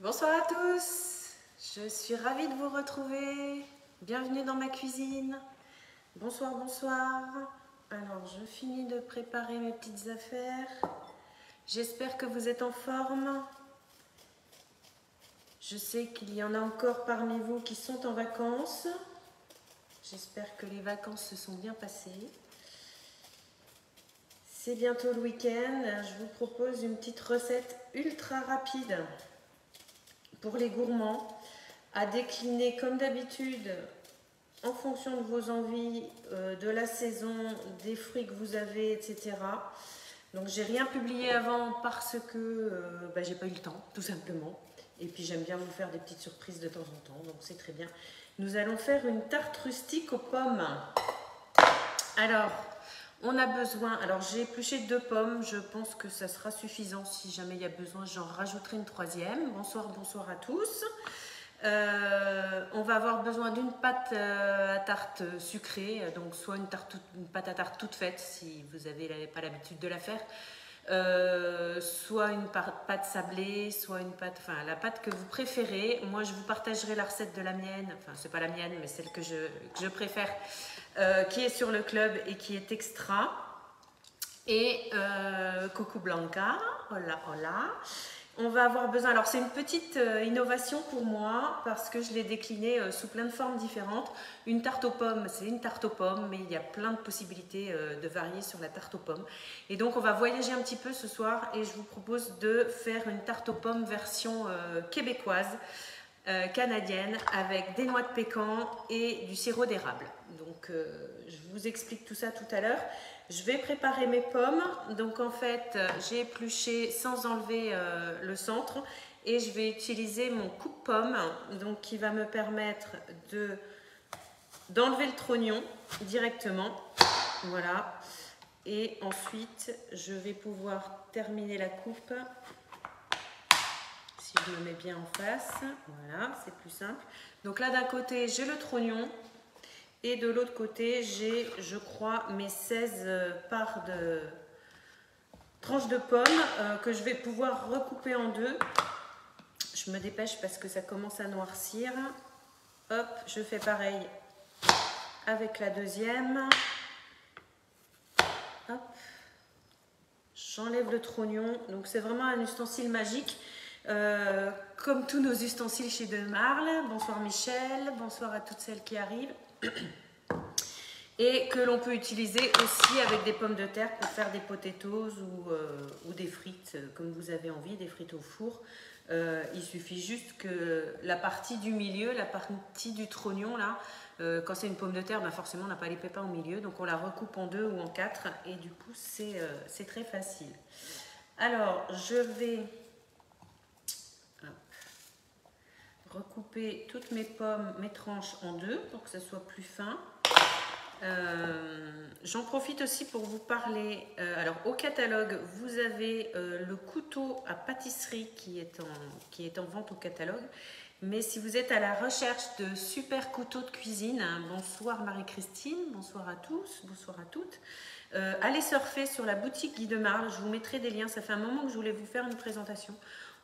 Bonsoir à tous, je suis ravie de vous retrouver. Bienvenue dans ma cuisine. Bonsoir, bonsoir. Alors, je finis de préparer mes petites affaires. J'espère que vous êtes en forme. Je sais qu'il y en a encore parmi vous qui sont en vacances. J'espère que les vacances se sont bien passées. C'est bientôt le week-end. Je vous propose une petite recette ultra rapide pour les gourmands, à décliner comme d'habitude en fonction de vos envies, de la saison, des fruits que vous avez, etc. Donc j'ai rien publié avant parce que j'ai pas eu le temps, tout simplement. Et puis j'aime bien vous faire des petites surprises de temps en temps, donc c'est très bien. Nous allons faire une tarte rustique aux pommes. Alors, on a besoin, alors j'ai épluché 2 pommes, je pense que ça sera suffisant. Si jamais il y a besoin, j'en rajouterai une 3e. Bonsoir, bonsoir à tous. On va avoir besoin d'une pâte à tarte sucrée, donc soit une pâte à tarte toute faite si vous n'avez pas l'habitude de la faire, soit une pâte sablée, soit une pâte, enfin la pâte que vous préférez. Moi je vous partagerai la recette de la mienne, enfin c'est pas la mienne mais celle que je préfère, qui est sur le club et qui est extra. Et Coco Blanca, hola hola. On va avoir besoin, alors c'est une petite innovation pour moi parce que je l'ai déclinée sous plein de formes différentes. Une tarte aux pommes, c'est une tarte aux pommes, mais il y a plein de possibilités de varier sur la tarte aux pommes. Et donc on va voyager un petit peu ce soir et je vous propose de faire une tarte aux pommes version québécoise, canadienne, avec des noix de pécan et du sirop d'érable. Donc je vous explique tout ça tout à l'heure. Je vais préparer mes pommes, donc en fait j'ai épluché sans enlever le centre et je vais utiliser mon coupe-pomme, donc qui va me permettre d'enlever le trognon directement, voilà, et ensuite je vais pouvoir terminer la coupe, si je me mets bien en face, voilà, c'est plus simple. Donc là d'un côté j'ai le trognon, et de l'autre côté, j'ai, je crois, mes 16 parts de tranches de pommes que je vais pouvoir recouper en 2. Je me dépêche parce que ça commence à noircir. Hop, je fais pareil avec la deuxième. Hop. J'enlève le trognon. Donc c'est vraiment un ustensile magique. Comme tous nos ustensiles chez Demarle. Bonsoir Michel, bonsoir à toutes celles qui arrivent. Et que l'on peut utiliser aussi avec des pommes de terre pour faire des potatoes ou des frites, comme vous avez envie, des frites au four. Il suffit juste que la partie du milieu, la partie du trognon, là, quand c'est une pomme de terre, forcément on n'a pas les pépins au milieu, donc on la recoupe en 2 ou en 4, et du coup c'est très facile. Alors je vais recouper toutes mes pommes, mes tranches en 2 pour que ça soit plus fin. J'en profite aussi pour vous parler, alors au catalogue vous avez le couteau à pâtisserie qui est en vente au catalogue, mais si vous êtes à la recherche de super couteaux de cuisine, hein, bonsoir Marie-Christine, bonsoir à tous, bonsoir à toutes, allez surfer sur la boutique Guy Demarle, je vous mettrai des liens, ça fait un moment que je voulais vous faire une présentation.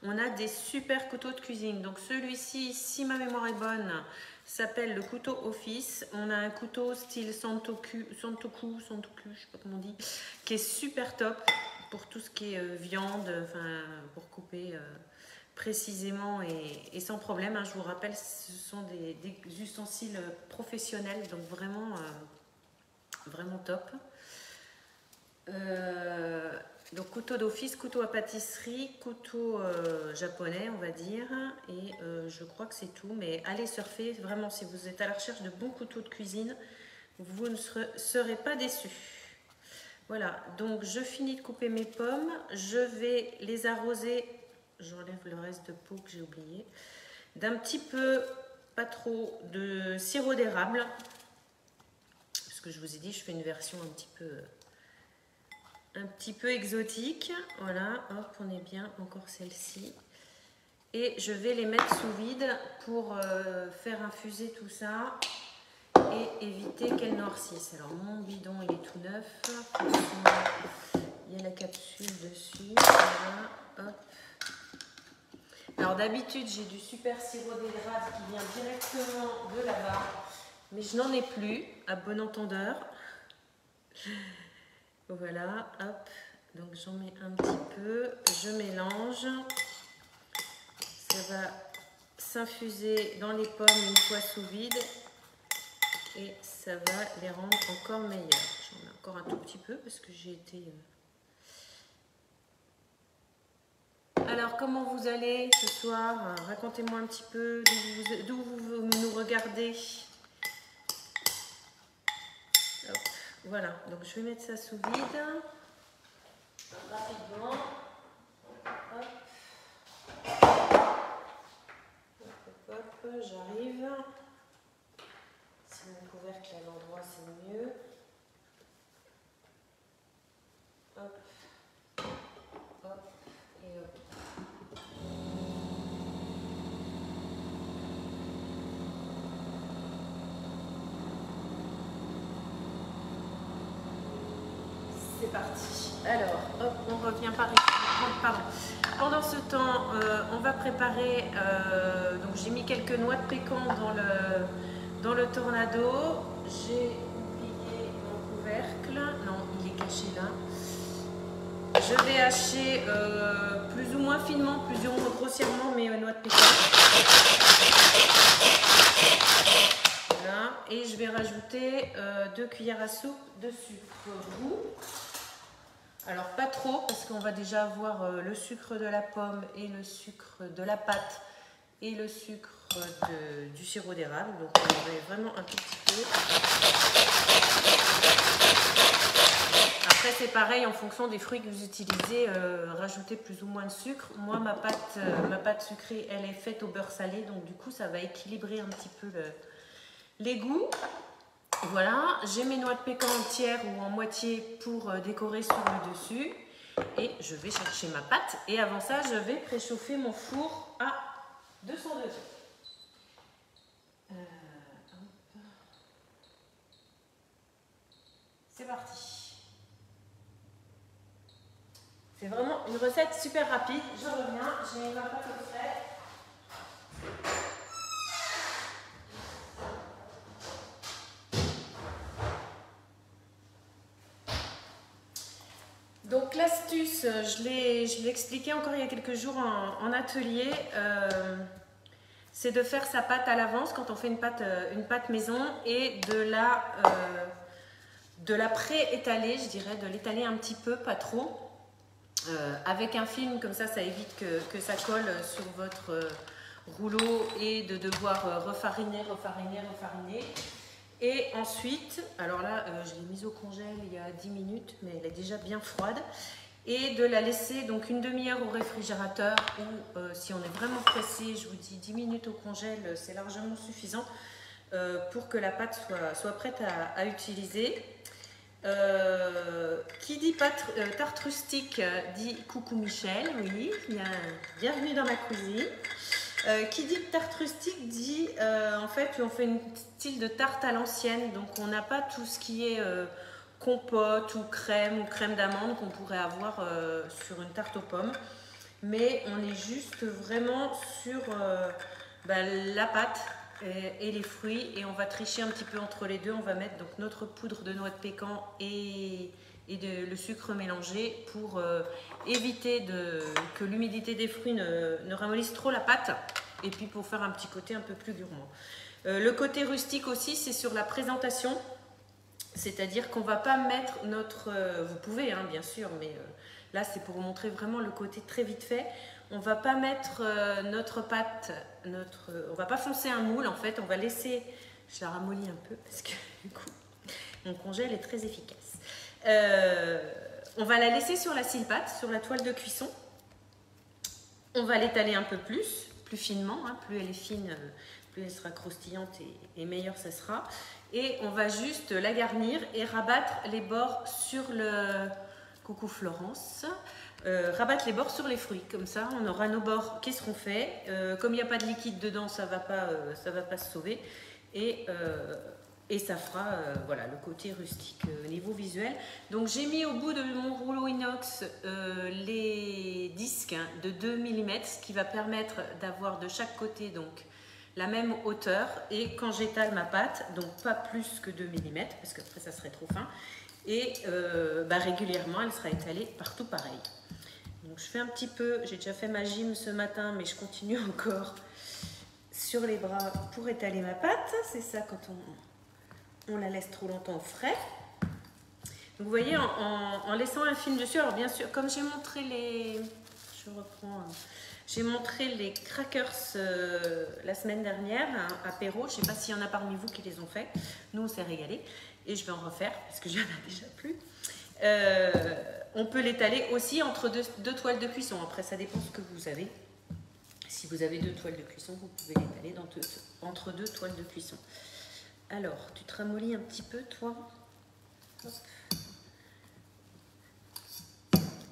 On a des super couteaux de cuisine, donc celui-ci, si ma mémoire est bonne, s'appelle le couteau office. On a un couteau style Santoku, je sais pas comment on dit, qui est super top pour tout ce qui est viande, enfin pour couper précisément et sans problème, hein. Je vous rappelle, ce sont des ustensiles professionnels, donc vraiment, vraiment top. Donc couteau d'office, couteau à pâtisserie, couteau japonais on va dire, et je crois que c'est tout, mais allez surfer, vraiment si vous êtes à la recherche de bons couteaux de cuisine, vous ne serez pas déçus. Voilà, donc je finis de couper mes pommes, je vais les arroser, j'enlève le reste de peau que j'ai oublié, d'un petit peu, pas trop, de sirop d'érable, parce que je vous ai dit je fais une version un petit peu exotique. Voilà, hop, on est bien, encore celle-ci. Et je vais les mettre sous vide pour faire infuser tout ça et éviter qu'elles noircissent. Alors mon bidon il est tout neuf, il y a la capsule dessus, voilà, hop. Alors Alors d'habitude, j'ai du super sirop d'érable qui vient directement de là-bas, mais je n'en ai plus, à bon entendeur. Voilà, hop, donc j'en mets un petit peu, je mélange. Ça va s'infuser dans les pommes une fois sous vide et ça va les rendre encore meilleurs. J'en mets encore un tout petit peu parce que j'ai été... Alors, comment vous allez ce soir? Racontez-moi un petit peu d'où vous nous regardez. Hop, voilà, donc je vais mettre ça sous vide. Rapidement. Hop. Hop, hop, j'arrive. Si mon couvercle à l'endroit, c'est mieux. Hop. Hop. Et hop. C'est parti. Alors, hop, on revient par ici. Pardon. Pendant ce temps, on va préparer. Donc, j'ai mis quelques noix de pécan dans le tornado. J'ai oublié mon couvercle. Non, il est caché là. Je vais hacher plus ou moins finement, plus ou moins grossièrement mes noix de pécan. Voilà. Et je vais rajouter 2 cuillères à soupe de sucre roux. Alors pas trop parce qu'on va déjà avoir le sucre de la pomme et le sucre de la pâte et le sucre du sirop d'érable. Donc on va vraiment un tout petit peu. Après c'est pareil en fonction des fruits que vous utilisez, rajoutez plus ou moins de sucre. Moi ma pâte sucrée elle est faite au beurre salé donc du coup ça va équilibrer un petit peu les goûts. Voilà, j'ai mes noix de pécan entières ou en moitié pour décorer sur le dessus. Et je vais chercher ma pâte. Et avant ça, je vais préchauffer mon four à 200 degrés. C'est parti. C'est vraiment une recette super rapide. Je reviens, j'ai ma pâte au frais. Donc l'astuce, je l'ai expliqué encore il y a quelques jours en atelier, c'est de faire sa pâte à l'avance quand on fait une pâte maison et de la pré-étaler, je dirais, de l'étaler un petit peu, pas trop, avec un film, comme ça évite que ça colle sur votre rouleau et de devoir refariner. Et ensuite, alors là, je l'ai mise au congèle il y a 10 minutes, mais elle est déjà bien froide. Et de la laisser donc une demi-heure au réfrigérateur ou si on est vraiment pressé, je vous dis 10 minutes au congèle, c'est largement suffisant pour que la pâte soit prête à utiliser. Qui dit tarte rustique dit coucou Michel, oui, bienvenue dans ma cuisine. Qui dit tarte rustique dit en fait on fait une style de tarte à l'ancienne, donc on n'a pas tout ce qui est compote ou crème d'amande qu'on pourrait avoir sur une tarte aux pommes, mais on est juste vraiment sur la pâte et les fruits, et on va tricher un petit peu entre les deux. On va mettre donc notre poudre de noix de pécan et le sucre mélangé pour éviter que l'humidité des fruits ne ramollisse trop la pâte, et puis pour faire un petit côté un peu plus gourmand. Le côté rustique aussi, c'est sur la présentation, c'est-à-dire qu'on ne va pas mettre vous pouvez hein, bien sûr, mais là c'est pour vous montrer vraiment le côté très vite fait. On ne va pas mettre notre pâte, on va pas foncer un moule en fait, on va laisser, je la ramollis un peu parce que du coup mon congèle est très efficace. On va la laisser sur la sile-pâte, sur la toile de cuisson. On va l'étaler un peu plus finement, hein, plus elle est fine, plus elle sera croustillante et meilleure ça sera. Et on va juste la garnir et rabattre les bords sur le... Coucou Florence. Rabattre les bords sur les fruits, comme ça on aura nos bords qui seront faits. Comme il n'y a pas de liquide dedans, ça va pas se sauver. Et Et ça fera voilà, le côté rustique au niveau visuel. Donc j'ai mis au bout de mon rouleau inox les disques de 2 mm, ce qui va permettre d'avoir de chaque côté donc la même hauteur. Et quand j'étale ma pâte, donc pas plus que 2 mm, parce qu'après ça serait trop fin. Et régulièrement, elle sera étalée partout pareil. Donc je fais un petit peu, j'ai déjà fait ma gym ce matin, mais je continue encore sur les bras pour étaler ma pâte. C'est ça quand on la laisse trop longtemps au frais. Donc vous voyez, en laissant un film dessus, alors bien sûr, comme j'ai montré j'ai montré les crackers la semaine dernière, apéro, je ne sais pas s'il y en a parmi vous qui les ont fait. Nous, on s'est régalé et je vais en refaire parce que j'en ai déjà plus. On peut l'étaler aussi entre deux toiles de cuisson. Après, ça dépend ce que vous avez. Si vous avez 2 toiles de cuisson, vous pouvez l'étaler entre 2 toiles de cuisson. Alors, tu te ramollis un petit peu, toi. Hop.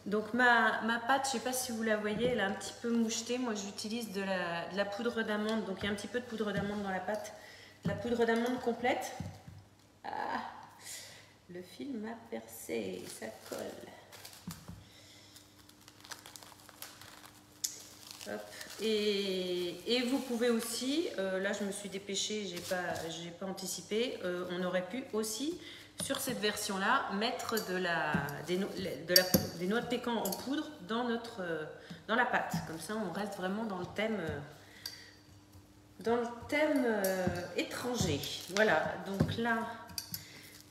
Donc, ma pâte, je ne sais pas si vous la voyez, elle est un petit peu mouchetée. Moi, j'utilise de la poudre d'amande. Donc, il y a un petit peu de poudre d'amande dans la pâte. De la poudre d'amande complète. Ah, le fil m'a percé, ça colle. Hop. Et vous pouvez aussi, là je me suis dépêchée, j'ai pas anticipé, on aurait pu aussi sur cette version là mettre des noix de pécan en poudre dans la pâte. Comme ça on reste vraiment dans le thème étranger. Voilà, donc là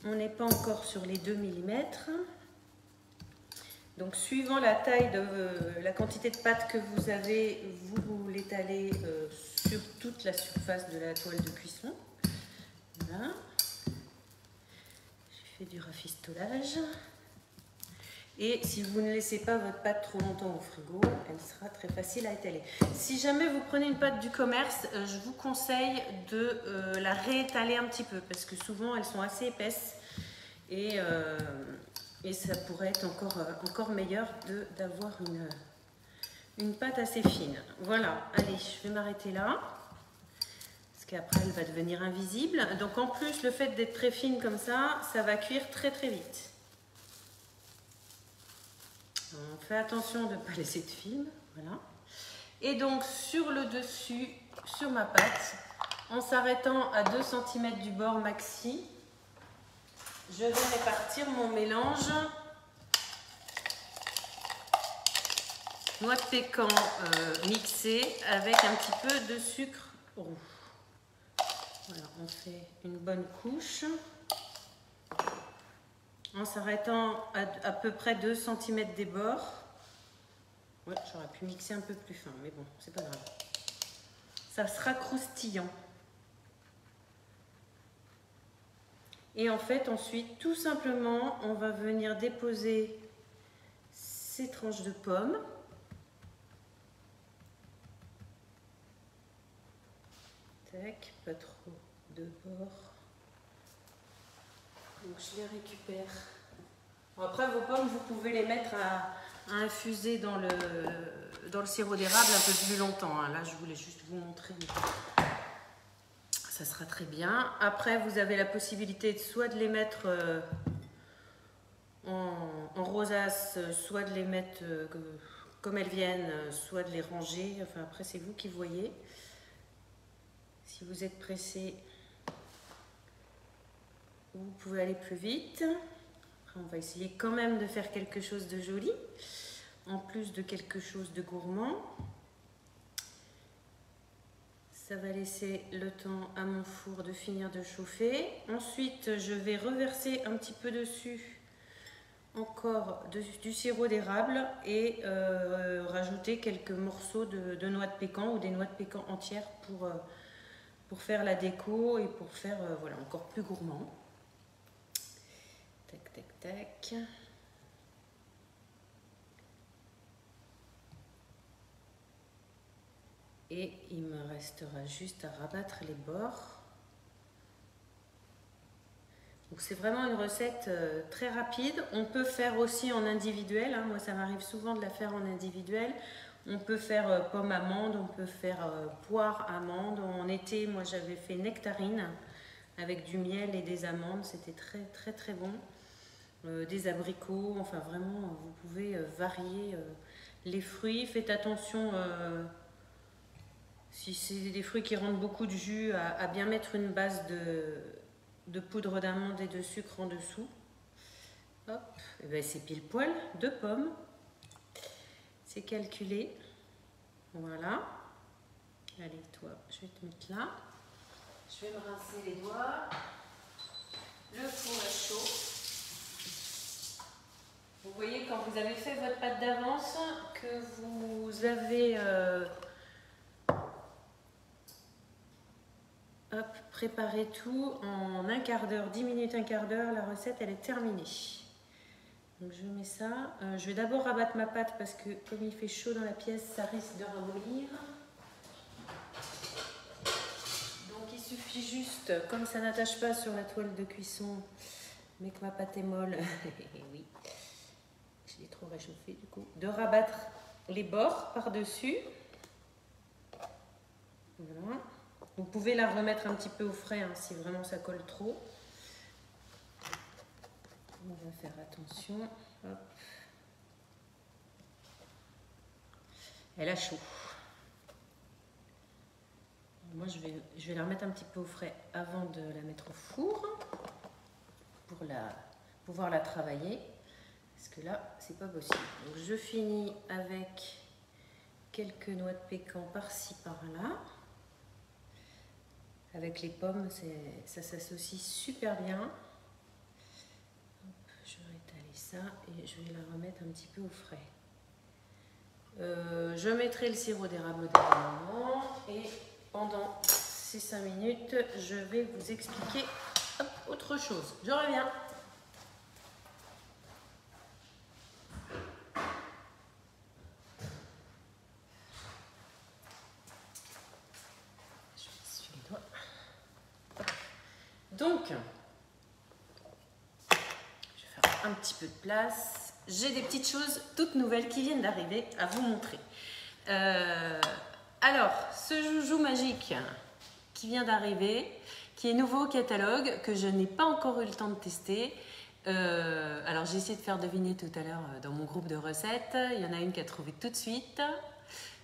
on n'est pas encore sur les 2 mm. Donc, suivant la taille de la quantité de pâte que vous avez, vous l'étalez sur toute la surface de la toile de cuisson. Voilà. J'ai fait du rafistolage. Et si vous ne laissez pas votre pâte trop longtemps au frigo, elle sera très facile à étaler. Si jamais vous prenez une pâte du commerce, je vous conseille de la réétaler un petit peu parce que souvent elles sont assez épaisses et ça pourrait être encore meilleur d'avoir une pâte assez fine. Voilà, allez, je vais m'arrêter là. Parce qu'après, elle va devenir invisible. Donc en plus, le fait d'être très fine comme ça, ça va cuire très très vite. On fait attention de ne pas laisser de film. Voilà. Et donc sur le dessus, sur ma pâte, en s'arrêtant à 2 cm du bord maxi, je vais répartir mon mélange noix de pécan mixée avec un petit peu de sucre roux. Voilà, on fait une bonne couche en s'arrêtant à peu près 2 cm des bords. Ouais, j'aurais pu mixer un peu plus fin, mais bon, c'est pas grave. Ça sera croustillant. Et en fait, ensuite, tout simplement, on va venir déposer ces tranches de pommes. Tac, pas trop de bord. Donc je les récupère. Bon, après, vos pommes, vous pouvez les mettre à infuser dans le sirop d'érable un peu plus longtemps. Hein. Là, je voulais juste vous montrer. Ça sera très bien. Après, vous avez la possibilité soit de les mettre en rosace, soit de les mettre comme elles viennent, soit de les ranger. Enfin, après, c'est vous qui voyez. Si vous êtes pressé, vous pouvez aller plus vite. Après, on va essayer quand même de faire quelque chose de joli, en plus de quelque chose de gourmand. Ça va laisser le temps à mon four de finir de chauffer. Ensuite, je vais reverser un petit peu dessus encore du sirop d'érable et rajouter quelques morceaux de noix de pécan ou des noix de pécan entières pour faire la déco et pour faire voilà, encore plus gourmand. Tac, tac, tac. Et il me restera juste à rabattre les bords. Donc c'est vraiment une recette très rapide. On peut faire aussi en individuel. Hein. Moi, ça m'arrive souvent de la faire en individuel. On peut faire pomme amande, on peut faire poire amande. En été, moi, j'avais fait nectarine avec du miel et des amandes. C'était très très très bon. Des abricots, enfin vraiment, vous pouvez varier les fruits. Faites attention, si c'est des fruits qui rendent beaucoup de jus, à bien mettre une base de poudre d'amande et de sucre en dessous. Hop, et ben c'est pile poil, 2 pommes. C'est calculé. Voilà. Allez, toi, je vais te mettre là. Je vais me rincer les doigts. Le four est chaud. Vous voyez, quand vous avez fait votre pâte d'avance, que vous avez préparé tout en un quart d'heure, 10 minutes, un quart d'heure, la recette, elle est terminée. Donc je mets ça. Je vais d'abord rabattre ma pâte parce que comme il fait chaud dans la pièce, ça risque de ramollir. Donc il suffit juste, comme ça n'attache pas sur la toile de cuisson, mais que ma pâte est molle, oui, je l'ai trop réchauffée du coup, de rabattre les bords par-dessus. Voilà. Vous pouvez la remettre un petit peu au frais hein, si vraiment ça colle trop. On va faire attention. Hop. Elle a chaud. Moi, je vais la remettre un petit peu au frais avant de la mettre au four pour pouvoir la travailler. Parce que là, c'est pas possible. Donc, je finis avec quelques noix de pécan par-ci, par-là. Avec les pommes, ça s'associe super bien. Hop, je vais étaler ça et je vais la remettre un petit peu au frais. Je mettrai le sirop d'érable au dernier moment et pendant ces 5 minutes, je vais vous expliquer autre chose. Je reviens. Je m'essuie les doigts. Donc, je vais faire un petit peu de place. J'ai des petites choses toutes nouvelles qui viennent d'arriver à vous montrer. Alors, ce joujou magique qui vient d'arriver, qui est nouveau au catalogue, que je n'ai pas encore eu le temps de tester. Alors, j'ai essayé de faire deviner tout à l'heure dans mon groupe de recettes. Il y en a une qui a trouvé tout de suite.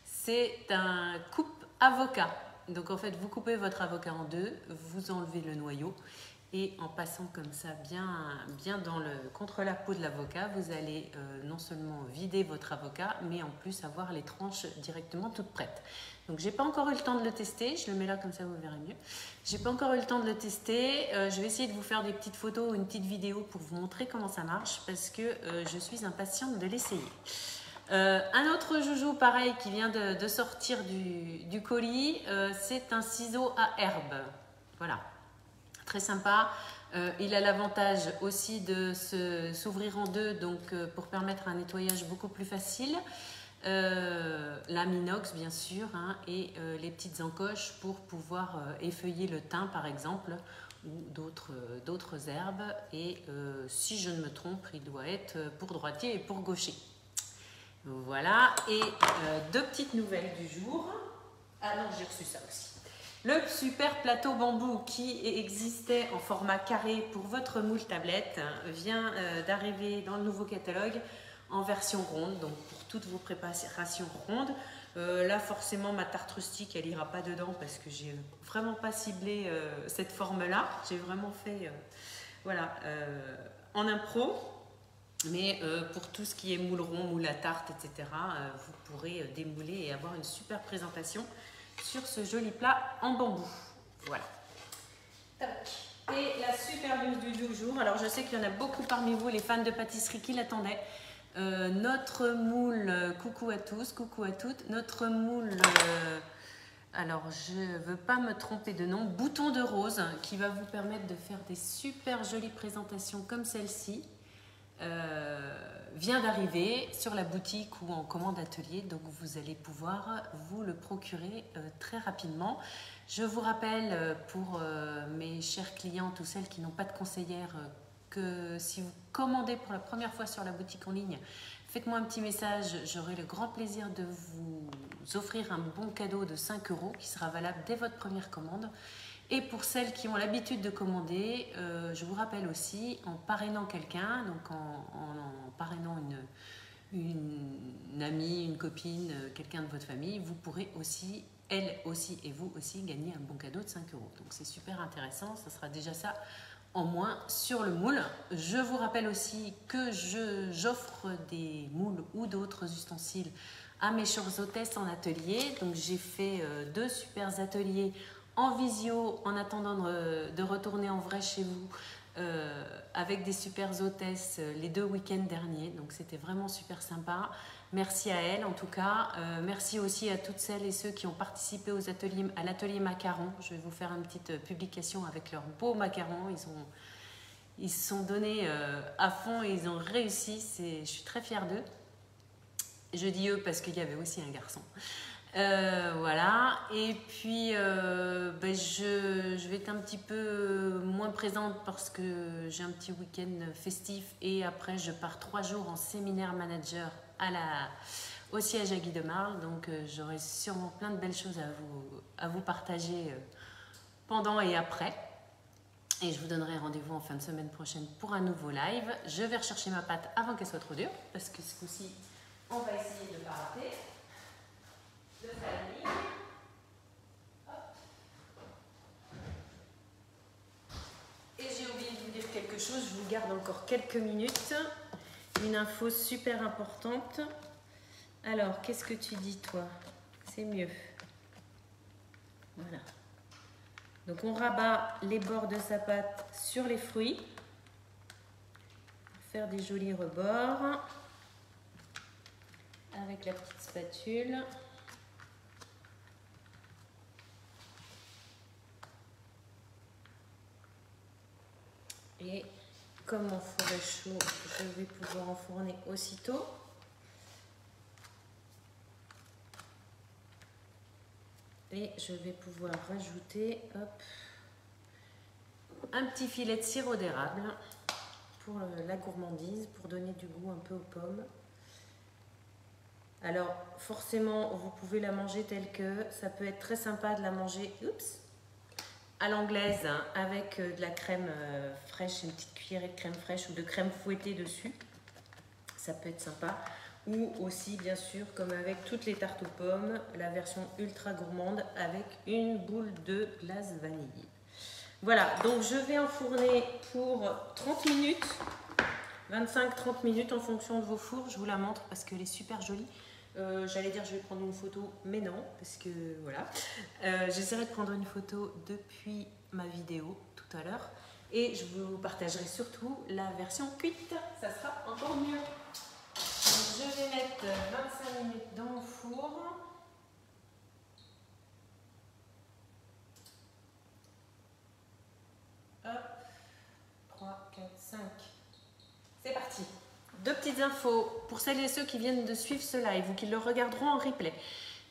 C'est un coupe avocat. Donc, en fait, vous coupez votre avocat en deux, vous enlevez le noyau. Et en passant comme ça bien contre la peau de l'avocat, vous allez non seulement vider votre avocat, mais en plus avoir les tranches directement toutes prêtes. Donc j'ai pas encore eu le temps de le tester, je le mets là comme ça vous verrez mieux. J'ai pas encore eu le temps de le tester, je vais essayer de vous faire des petites photos ou une petite vidéo pour vous montrer comment ça marche parce que je suis impatiente de l'essayer. Un autre joujou pareil qui vient de sortir du colis, c'est un ciseau à herbe. Voilà. Très sympa. Il a l'avantage aussi de s'ouvrir en deux, donc pour permettre un nettoyage beaucoup plus facile. Lame inox bien sûr, hein, et les petites encoches pour pouvoir effeuiller le thym par exemple, ou d'autres herbes. Et si je ne me trompe, il doit être pour droitier et pour gaucher. Voilà, et 2 petites nouvelles du jour. Ah non, j'ai reçu ça aussi. Le super plateau bambou qui existait en format carré pour votre moule tablette vient d'arriver dans le nouveau catalogue en version ronde, donc pour toutes vos préparations rondes. Là forcément ma tarte rustique elle ira pas dedans parce que j'ai vraiment pas ciblé cette forme là, j'ai vraiment fait voilà, en impro. Mais pour tout ce qui est moule rond, moule à tarte, etc., vous pourrez démouler et avoir une super présentation sur ce joli plat en bambou. Voilà. Et la super news du jour, alors je sais qu'il y en a beaucoup parmi vous, les fans de pâtisserie qui l'attendaient. Notre moule, coucou à tous, coucou à toutes, notre moule, alors je ne veux pas me tromper de nom, bouton de rose, qui va vous permettre de faire des super jolies présentations comme celle-ci. Vient d'arriver sur la boutique ou en commande atelier, donc vous allez pouvoir vous le procurer très rapidement. Je vous rappelle pour mes chères clientes ou celles qui n'ont pas de conseillère que si vous commandez pour la première fois sur la boutique en ligne, faites-moi un petit message, j'aurai le grand plaisir de vous offrir un bon cadeau de 5 € qui sera valable dès votre première commande. Et pour celles qui ont l'habitude de commander, je vous rappelle aussi, en parrainant quelqu'un, donc en parrainant une amie, une copine, quelqu'un de votre famille, vous pourrez aussi, elle aussi et vous aussi, gagner un bon cadeau de 5 €. Donc c'est super intéressant, ça sera déjà ça en moins sur le moule. Je vous rappelle aussi que j'offre des moules ou d'autres ustensiles à mes chères hôtesses en atelier. Donc j'ai fait 2 super ateliers en visio en attendant de retourner en vrai chez vous avec des super hôtesses les 2 week-ends derniers. Donc c'était vraiment super sympa. Merci à elles en tout cas. Merci aussi à toutes celles et ceux qui ont participé à l'atelier macarons. Je vais vous faire une petite publication avec leurs beaux macarons. Ils se sont donnés à fond et ils ont réussi. Je suis très fière d'eux. Je dis eux parce qu'il y avait aussi un garçon. Voilà, et puis je vais être un petit peu moins présente parce que j'ai un petit week-end festif et après je pars 3 jours en séminaire manager au siège à Guy de Marle, donc j'aurai sûrement plein de belles choses à vous partager pendant et après. Et je vous donnerai rendez-vous en fin de semaine prochaine pour un nouveau live. Je vais rechercher ma pâte avant qu'elle soit trop dure parce que ce coup-ci on va essayer de ne pas rater. De faire la ligne. Et j'ai oublié de vous dire quelque chose, je vous garde encore quelques minutes. Une info super importante. Alors, qu'est-ce que tu dis toi? C'est mieux. Voilà. Donc on rabat les bords de sa pâte sur les fruits. Pour faire des jolis rebords. Avec la petite spatule. Et comme mon four est chaud, je vais pouvoir enfourner aussitôt. Et je vais pouvoir rajouter un petit filet de sirop d'érable pour la gourmandise, pour donner du goût un peu aux pommes. Alors forcément, vous pouvez la manger telle que, ça peut être très sympa de la manger, à l'anglaise, hein, avec de la crème fraîche, une petite cuillerée de crème fraîche ou de crème fouettée dessus. Ça peut être sympa. Ou aussi, bien sûr, comme avec toutes les tartes aux pommes, la version ultra gourmande avec une boule de glace vanille. Voilà, donc je vais enfourner pour 30 minutes, 25-30 minutes en fonction de vos fours. Je vous la montre parce qu'elle est super jolie. J'allais dire je vais prendre une photo, mais non, parce que voilà. J'essaierai de prendre une photo depuis ma vidéo tout à l'heure. Et je vous partagerai surtout la version cuite, ça sera encore mieux. Donc, je vais mettre 25 minutes dans mon four. Hop, 3, 4, 5. C'est parti. 2 petites infos pour celles et ceux qui viennent de suivre ce live ou qui le regarderont en replay.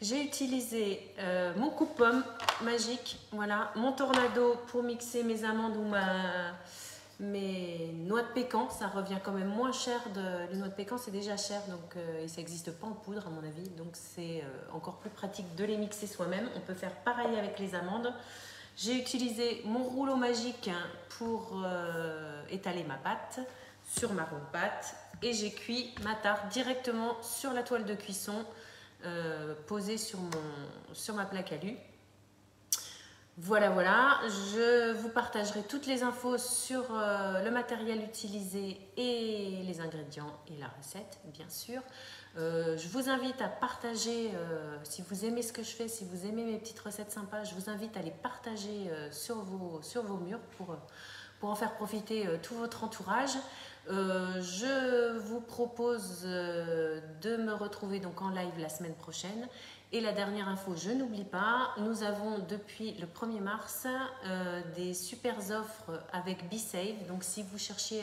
J'ai utilisé mon coupe-pomme magique, voilà, mon tornado pour mixer mes amandes ou mes noix de pécan. Ça revient quand même moins cher. Les noix de pécan, c'est déjà cher, donc et ça n'existe pas en poudre à mon avis. Donc c'est encore plus pratique de les mixer soi-même. On peut faire pareil avec les amandes. J'ai utilisé mon rouleau magique pour étaler ma pâte sur ma ronde pâte. Et j'ai cuit ma tarte directement sur la toile de cuisson posée sur ma plaque alu. Voilà, voilà. Je vous partagerai toutes les infos sur le matériel utilisé et les ingrédients et la recette, bien sûr. Je vous invite à partager, si vous aimez ce que je fais, si vous aimez mes petites recettes sympas, je vous invite à les partager sur vos murs pour en faire profiter tout votre entourage. Je vous propose de me retrouver donc en live la semaine prochaine. Et la dernière info, je n'oublie pas, nous avons depuis le 1er mars des super offres avec BeSave. Donc si vous cherchez,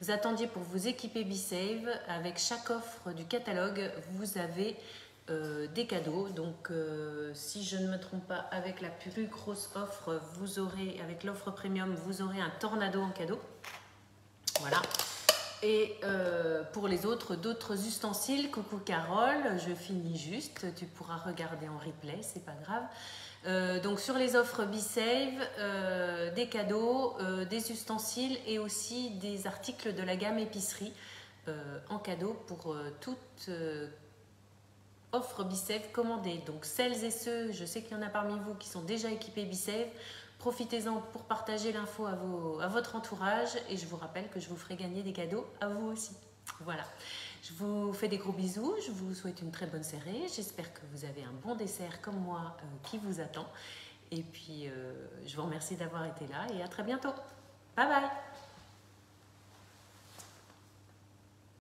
vous attendiez pour vous équiper BeSave, avec chaque offre du catalogue, vous avez des cadeaux. Donc si je ne me trompe pas, avec la plus grosse offre, vous aurez, avec l'offre premium, vous aurez un tornado en cadeau. Voilà. Et pour les autres, d'autres ustensiles, coucou Carole, je finis juste, tu pourras regarder en replay, c'est pas grave. Donc sur les offres BeSave, des cadeaux, des ustensiles et aussi des articles de la gamme épicerie en cadeau pour toute offre BeSave commandée. Donc celles et ceux, je sais qu'il y en a parmi vous qui sont déjà équipés BeSave, profitez-en pour partager l'info à votre entourage et je vous rappelle que je vous ferai gagner des cadeaux à vous aussi. Voilà, je vous fais des gros bisous, je vous souhaite une très bonne soirée, j'espère que vous avez un bon dessert comme moi qui vous attend et puis je vous remercie d'avoir été là et à très bientôt. Bye bye.